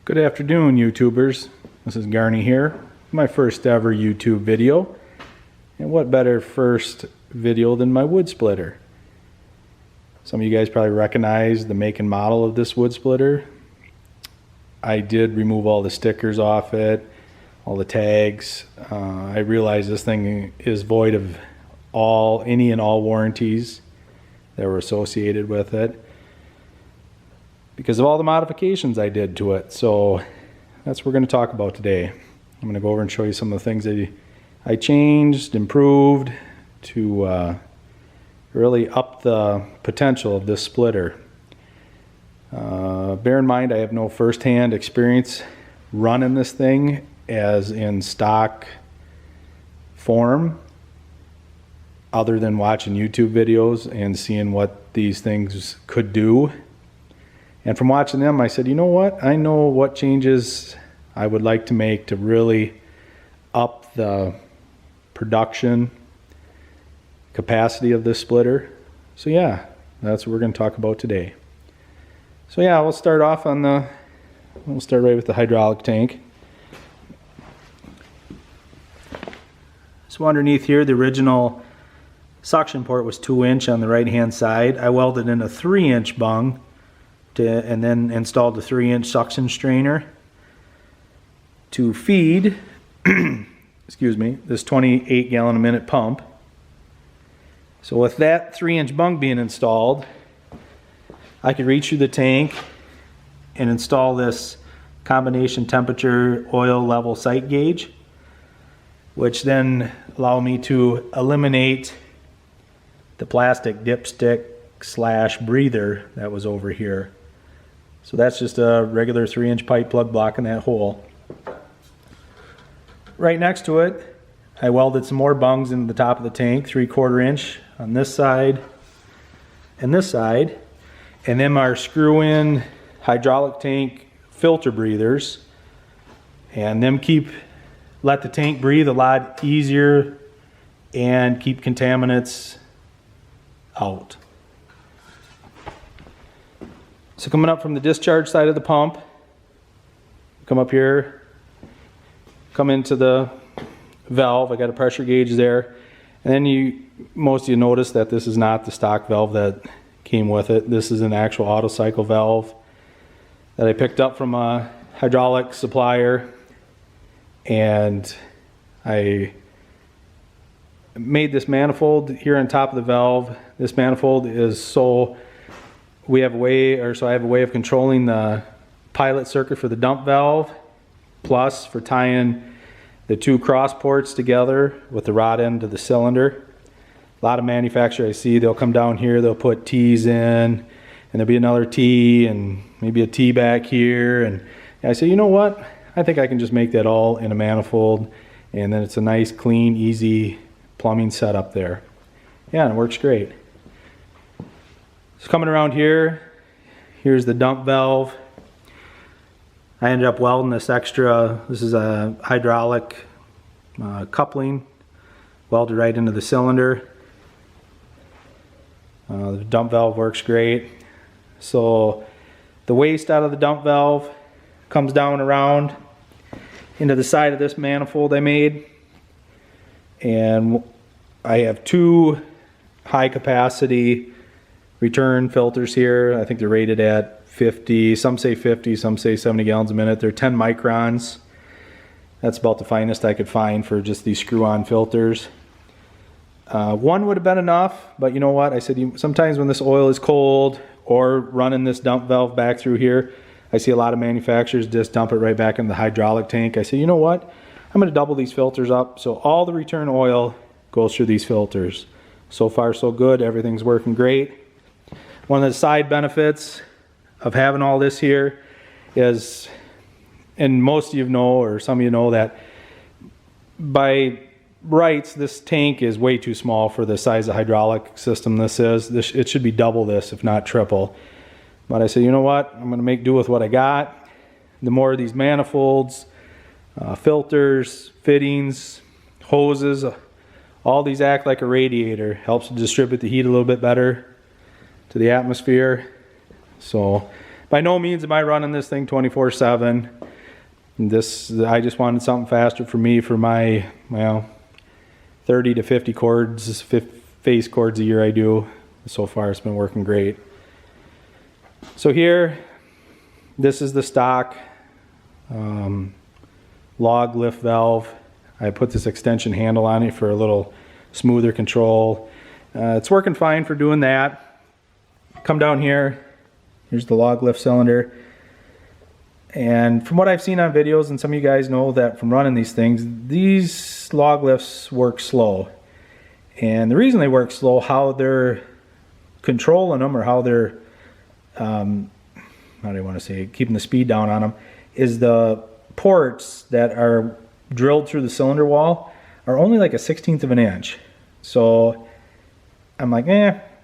Good afternoon, YouTubers. This is Garney here, my first ever YouTube video. And what better first video than my wood splitter? Some of you guys probably recognize the make and model of this wood splitter. I did remove all the stickers off it, all the tags. I realized this thing is void of any and all warranties that were associated with it, because of all the modifications I did to it. So that's what we're going to talk about today. I'm going to go over and show you some of the things that I changed, improved to really up the potential of this splitter. Bear in mind, I have no first-hand experience running this thing as in stock form, other than watching YouTube videos and seeing what these things could do. And from watching them, I said, you know what? I know what changes I would like to make to really up the production capacity of this splitter. So yeah, that's what we're going to talk about today. So yeah, we'll start off we'll start right with the hydraulic tank. So underneath here, the original suction port was 2-inch on the right hand side. I welded in a 3-inch bung and then installed a 3-inch suction strainer to feed excuse me, this 28 gallon a minute pump. So with that 3-inch bung being installed, I could reach through the tank and install this combination temperature oil level sight gauge, which then allow me to eliminate the plastic dipstick / breather that was over here. So that's just a regular 3-inch pipe plug blocking that hole. Right next to it, I welded some more bungs into the top of the tank, 3/4 inch on this side and this side. And then our screw-in hydraulic tank filter breathers. And them let the tank breathe a lot easier and keep contaminants out. So coming up from the discharge side of the pump, come up here, come into the valve. I got a pressure gauge there. And then most of you notice that this is not the stock valve that came with it. This is an actual auto cycle valve that I picked up from a hydraulic supplier. And I made this manifold here on top of the valve. This manifold is so I have a way of controlling the pilot circuit for the dump valve, plus for tying the two cross ports together with the rod end to the cylinder. A lot of manufacturers I see, they'll come down here, they'll put T's in, and there'll be another T and maybe a T back here. And I say, you know what? I think I can just make that all in a manifold, and then it's a nice, clean, easy plumbing setup there. Yeah, and it works great. So coming around here, here's the dump valve. I ended up welding this is a hydraulic coupling, welded right into the cylinder. The dump valve works great. So the waste out of the dump valve comes down around into the side of this manifold I made. And I have 2 high capacity return filters here. I think they're rated at 50, some say 50, some say 70 gallons a minute. They're 10 microns. That's about the finest I could find for just these screw-on filters. One would have been enough, but you know what? I said sometimes when this oil is cold or running this dump valve back through here, I see a lot of manufacturers just dump it right back in the hydraulic tank. I said, you know what? I'm going to double these filters up so all the return oil goes through these filters. So far so good. Everything's working great. One of the side benefits of having all this here is, and most of you know, or some of you know, that by rights this tank is way too small for the size of hydraulic system this is. It should be double this, if not triple. But I said, you know what? I'm going to make do with what I got. The more of these manifolds, filters, fittings, hoses, all these act like a radiator. Helps to distribute the heat a little bit better to the atmosphere. So by no means am I running this thing 24/7. I just wanted something faster for me for my, well, 30 to 50 chords, face chords a year I do. So far it's been working great. So here, this is the stock log lift valve. I put this extension handle on it for a little smoother control. It's working fine for doing that. Come down here, here's the log lift cylinder. And from what I've seen on videos, and some of you guys know that from running these things, these log lifts work slow. And the reason they work slow, how they're controlling them, or how they're, how do I want to say, keeping the speed down on them, is the ports that are drilled through the cylinder wall are only like a 1/16 of an inch. So I'm like,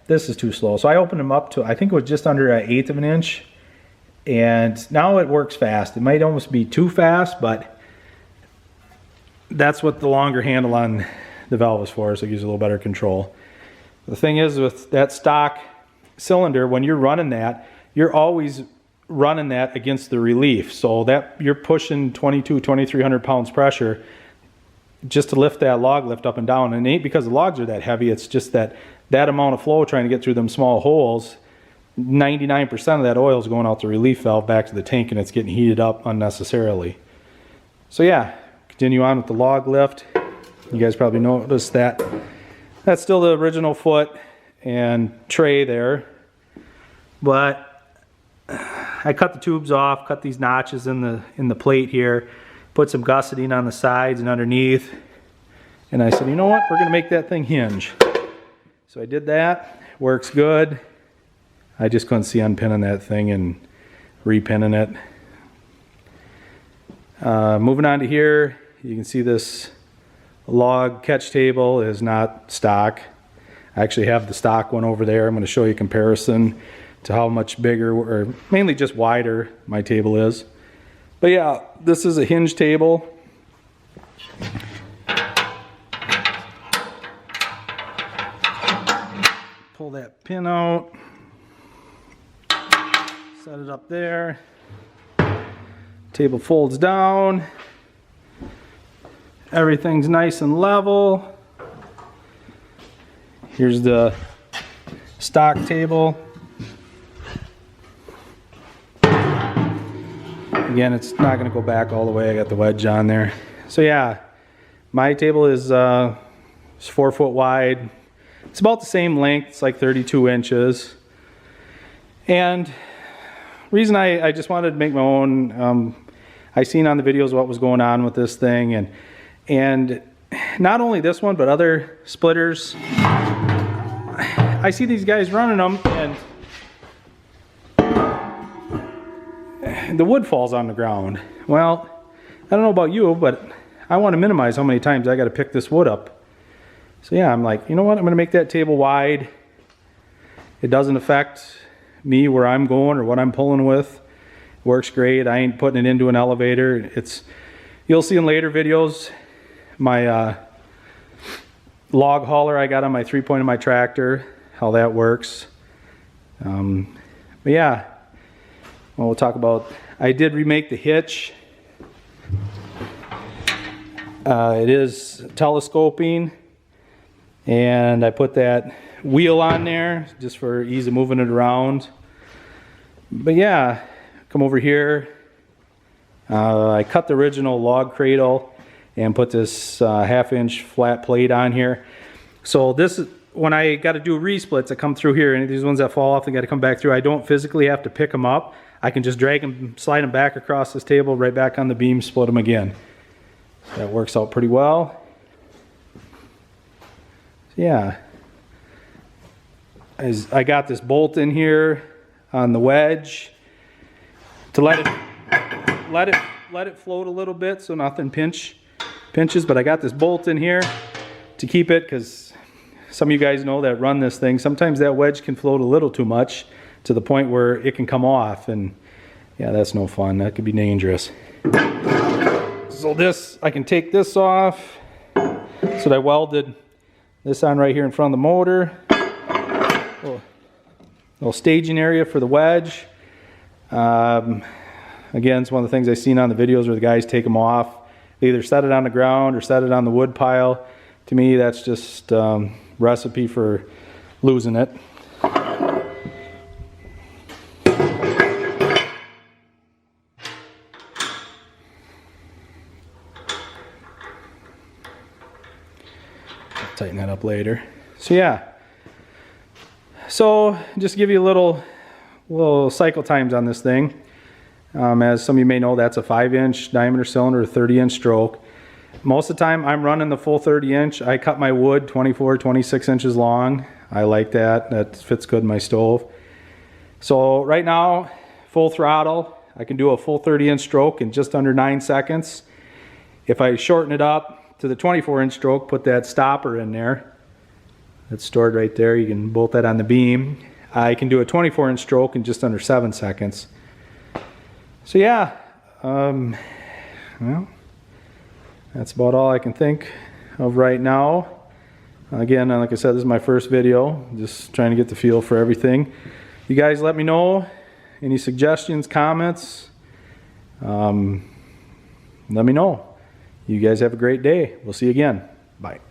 this is too slow. So I opened them up to, I think it was just under an 1/8 of an inch. And now it works fast. It might almost be too fast, but that's what the longer handle on the valve is for, so it gives you a little better control. The thing is, with that stock cylinder, when you're running that, you're always running that against the relief. So that you're pushing 2,300 pounds pressure just to lift that log lift up and down. And it ain't because the logs are that heavy, it's just that amount of flow trying to get through them small holes. 99% of that oil is going out the relief valve back to the tank, and it's getting heated up unnecessarily. So yeah, continue on with the log lift. You guys probably noticed that that's still the original foot and tray there, but I cut the tubes off, cut these notches in the plate here, put some gusseting on the sides and underneath, and I said, you know what, we're gonna make that thing hinge. So I did that. Works good. I just couldn't see unpinning that thing and repinning it. Moving on to here, you can see this log catch table is not stock. I actually have the stock one over there. I'm going to show you a comparison to how much bigger, or mainly just wider, my table is. But yeah, this is a hinge table. Pull that pin out. Set it up there. Table folds down. Everything's nice and level. Here's the stock table. Again, it's not going to go back all the way. I got the wedge on there. So yeah, my table is 4 foot wide. It's about the same length. It's like 32 inches. And reason I just wanted to make my own, I seen on the videos what was going on with this thing, and not only this one but other splitters. I see these guys running them and the wood falls on the ground. Well, I don't know about you, but I want to minimize how many times I got to pick this wood up. So yeah, I'm like, you know what, I'm going to make that table wide. It doesn't affect me where I'm going or what I'm pulling with. Works great. I ain't putting it into an elevator. You'll see in later videos my log hauler I got on my 3-point of my tractor, how that works. But yeah, well, we'll talk about, I did remake the hitch. It is telescoping, and I put that wheel on there just for ease of moving it around. But yeah, come over here. I cut the original log cradle and put this 1/2-inch flat plate on here. So this is when I got to do resplits. I come through here, and these ones that fall off, they got to come back through. I don't physically have to pick them up. I can just drag them, slide them back across this table, right back on the beam, split them again. So that works out pretty well. Yeah. I got this bolt in here on the wedge to let it float a little bit so nothing pinches, but I got this bolt in here to keep it, because some of you guys know that run this thing, sometimes that wedge can float a little too much to the point where it can come off, and yeah, that's no fun. That could be dangerous. So this, I can take this off. So I welded this on right here in front of the motor. Little staging area for the wedge. Again, it's one of the things I've seen on the videos where the guys take them off. They either set it on the ground or set it on the wood pile. To me, that's just recipe for losing it. Tighten that up later. So yeah. So just to give you a little cycle times on this thing. As some of you may know, that's a 5-inch diameter cylinder, a 30-inch stroke. Most of the time I'm running the full 30-inch. I cut my wood 24, 26 inches long. I like that. That fits good in my stove. So right now, full throttle, I can do a full 30-inch stroke in just under 9 seconds. If I shorten it up to the 24-inch stroke, put that stopper in there. That's stored right there. You can bolt that on the beam. I can do a 24-inch stroke in just under 7 seconds. So yeah, well, that's about all I can think of right now. Again, like I said, this is my first video. Just trying to get the feel for everything. You guys let me know any suggestions, comments. Let me know. You guys have a great day. We'll see you again. Bye.